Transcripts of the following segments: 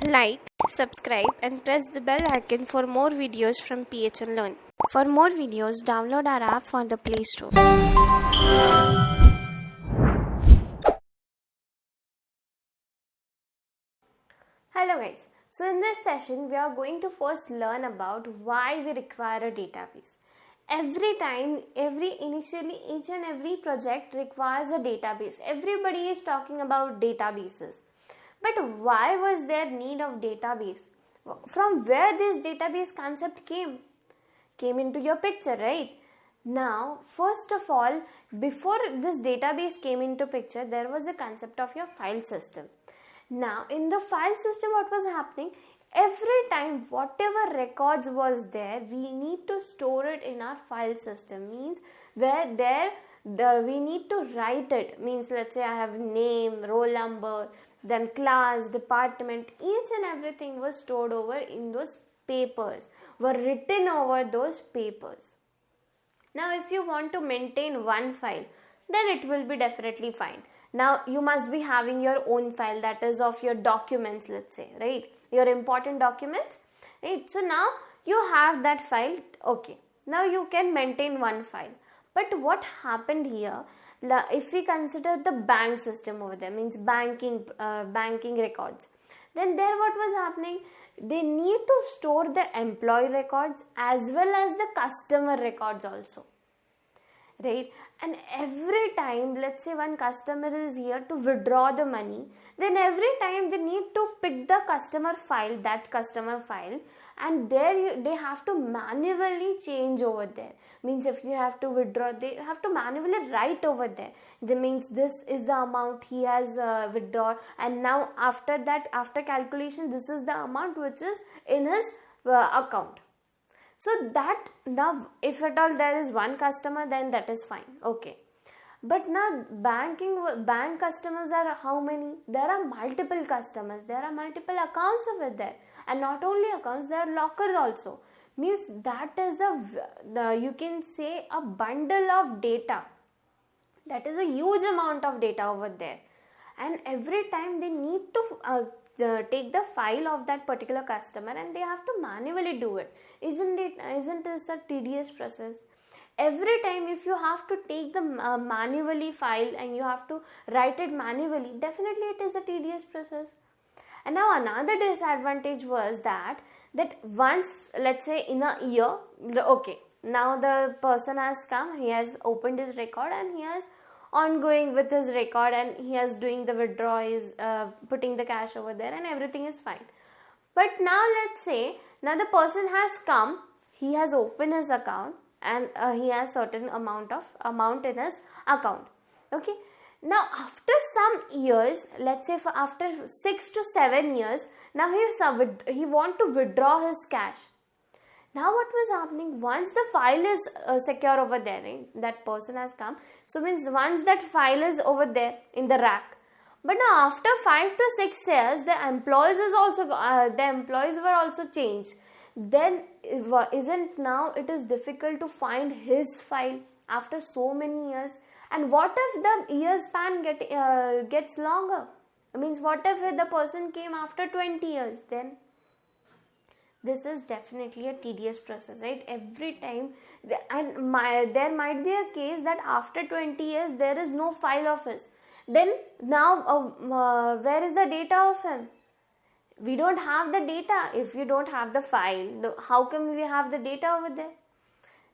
Like, subscribe and press the bell icon for more videos from PHN Learn. For more videos, download our app from the Play Store. Hello guys. So in this session, we are going to first learn about why we require a database. Initially each and every project requires a database. Everybody is talking about databases. But why was there need of database? From where this database concept came into your picture, right? Now, first of all, before this database came into picture, there was a concept of your file system. Now, in the file system, what was happening? Every time, whatever records was there, we need to store it in our file system. Means where we need to write it. Means let's say I have name, roll number, then class, department, each and everything was stored over in those papers, were written over those papers. Now if you want to maintain one file, then it will be definitely fine. Now you must be having your own file, that is of your documents, let's say, right? Your important documents, right? So now you have that file, okay. Now you can maintain one file. But what happened here, if we consider the bank system over there, means banking records, then there what was happening? They need to store the employee records as well as the customer records also, right? And every time, let's say one customer is here to withdraw the money, then every time they need to pick the customer file, and there they have to manually change over there. Means if you have to withdraw, they have to manually write over there. That means this is the amount he has withdrawn, and now after that, after calculation, this is the amount which is in his account. So that now, if at all there is one customer, then that is fine, okay. But now bank customers are how many? There are multiple customers, there are multiple accounts over there, and not only accounts, there are lockers also. Means that is you can say a bundle of data. That is a huge amount of data over there, and every time they need to take the file of that particular customer, and they have to manually do it. Isn't this a tedious process? Every time if you have to take the manually file and you have to write it manually, definitely it is a tedious process. And now another disadvantage was that once, let's say in a year, okay, now the person has come, he has opened his record and he has ongoing with his record, and he is doing the withdraw, is putting the cash over there, and everything is fine. But now let's say now the person has come, he has opened his account, and he has certain amount in his account, okay. Now after some years, let's say after 6 to 7 years, now he want to withdraw his cash. Now what was happening, once the file is secure over there, right? That person has come, so means once that file is over there in the rack, but now after 5 to 6 years, the employees were also changed. Then isn't now it is difficult to find his file after so many years? And what if the year span gets longer? It means what if the person came after 20 years? Then this is definitely a tedious process, right? Every time, there might be a case that after 20 years there is no file of his. Then now where is the data of him? We don't have the data. If you don't have the file, how can we have the data over there,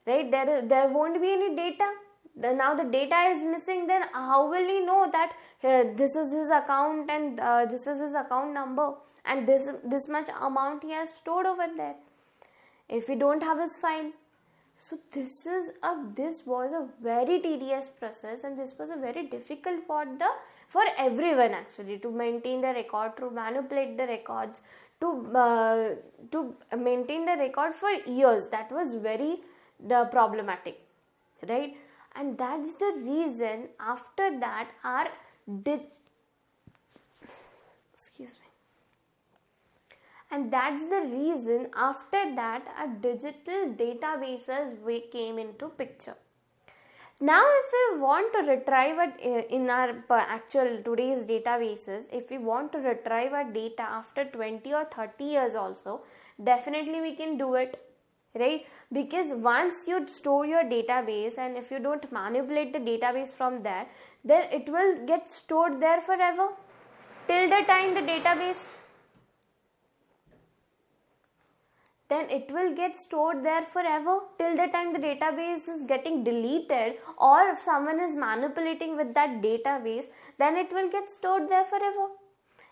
right? There won't be any data. Now the data is missing, then how will he know that this is his account and this is his account number, and this much amount he has stored over there, if we don't have his file? So this was a very tedious process, and this was a very difficult for everyone actually, to maintain the record, to manipulate the records, to maintain the record for years. That was very problematic, right? And that's the reason after that And that's the reason after that our digital databases came into picture. Now if we want to retrieve it in our actual today's databases, if we want to retrieve our data after 20 or 30 years also, definitely we can do it, right? Because once you store your database, and if you don't manipulate the database from there, then it will get stored there forever till the time the database, then it will get stored there forever till the time the database is getting deleted, or if someone is manipulating with that database, then it will get stored there forever,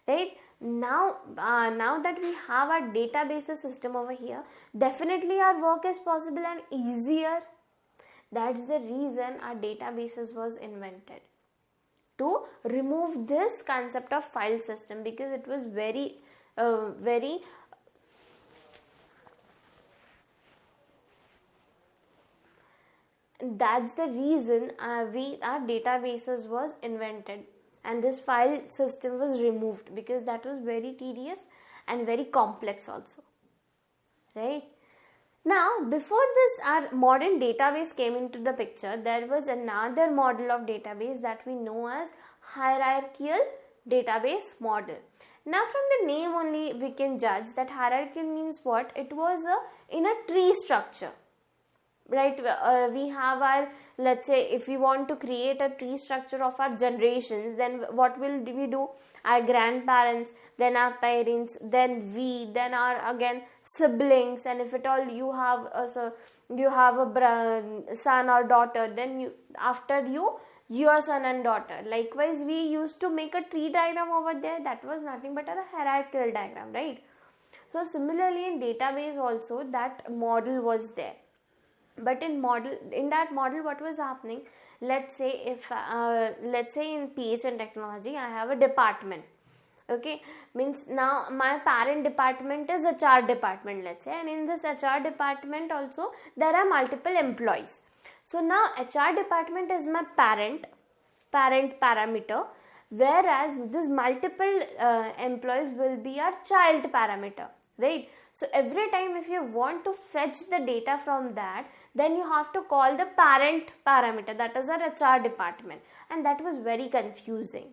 right? Now that we have our database system over here, definitely our work is possible and easier. That's the reason our databases was invented, to remove this concept of file system, because it was very that's the reason our databases was invented, and this file system was removed, because that was very tedious and very complex also, right? Now before this, our modern database came into the picture, there was another model of database that we know as hierarchical database model. Now from the name only we can judge that hierarchical means what? It was in a tree structure, right? We have our, let's say if we want to create a tree structure of our generations, then what will we do? Our grandparents, then our parents, then we, then our again siblings, and if at all you have a son or daughter, then you, after you, your son and daughter. Likewise, we used to make a tree diagram over there. That was nothing but a hierarchical diagram, right? So similarly in database also that model was there. But in that model, what was happening? Let's say if let's say in PH and technology, I have a department. Okay, means now my parent department is HR department, let's say, and in this HR department also there are multiple employees. So now HR department is my parent parameter, whereas this multiple employees will be our child parameter, right? So every time if you want to fetch the data from that, then you have to call the parent parameter, that is our HR department, and that was very confusing,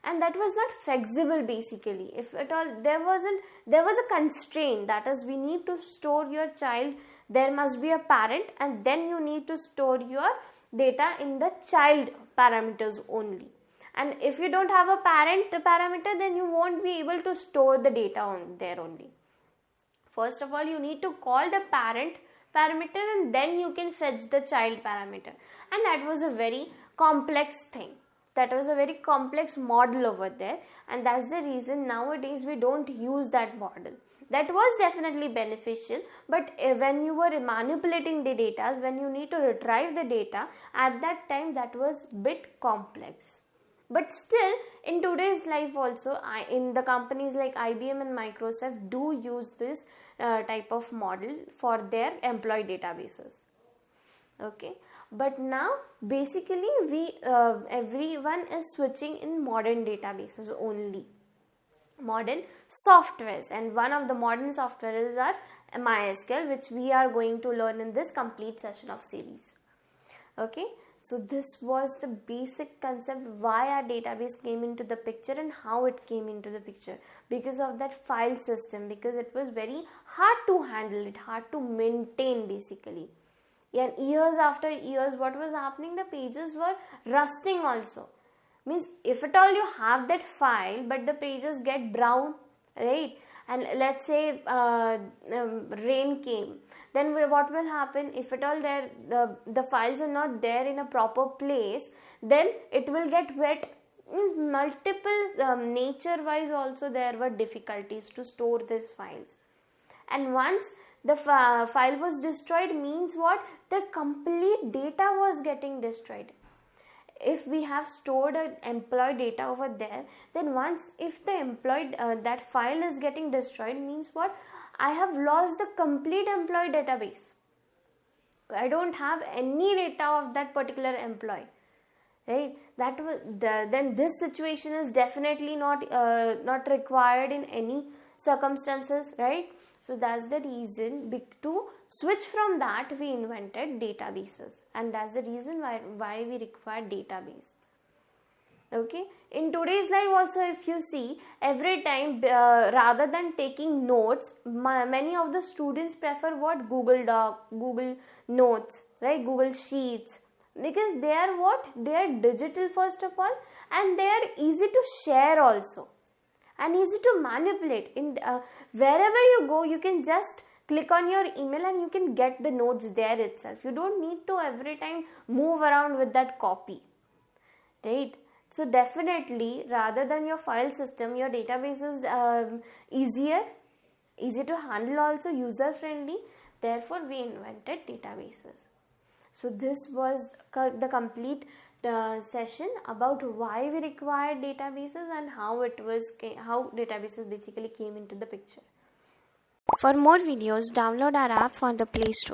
and that was not flexible. Basically, if at all there was a constraint, that is, we need to store your child, there must be a parent, and then you need to store your data in the child parameters only. And if you don't have a parent parameter, then you won't be able to store the data on there only. First of all, you need to call the parent parameter, and then you can fetch the child parameter, and that was a very complex thing. That was a very complex model over there, and that's the reason nowadays we don't use that model. That was definitely beneficial, but when you were manipulating the data, when you need to retrieve the data, at that time that was bit complex. But still, in today's life also, in the companies like IBM and Microsoft do use this type of model for their employee databases. Okay, but now basically everyone is switching in modern databases only, modern softwares, and one of the modern softwares are MySQL, which we are going to learn in this complete session of series. Okay, so this was the basic concept why our database came into the picture and how it came into the picture, because of that file system, because it was very hard to handle it, hard to maintain basically. And years after years, what was happening? The pages were rusting also. Means if at all you have that file, but the pages get brown, right? And let's say rain came, then what will happen? If at all the files are not there in a proper place, then it will get wet. Multiple nature wise also there were difficulties to store these files. And once the file was destroyed, means what? The complete data was getting destroyed. If we have stored an employee data over there, then once if the employee that file is getting destroyed, means what? I have lost the complete employee database. I don't have any data of that particular employee, right? Then this situation is definitely not required in any circumstances, right? So that's the reason to switch from that we invented databases, and that's the reason why we require database. Okay, in today's life also, if you see, every time rather than taking notes, many of the students prefer what? Google Doc, Google Notes, right? Google Sheets, because they are what? They are digital first of all, and they are easy to share also, and easy to manipulate. In wherever you go, you can just click on your email and you can get the notes there itself. You don't need to every time move around with that copy, right? So definitely, rather than your file system, your database is easy to handle, also user friendly. Therefore, we invented databases. So this was the complete session about why we required databases and how databases basically came into the picture. For more videos, download our app from the Play Store.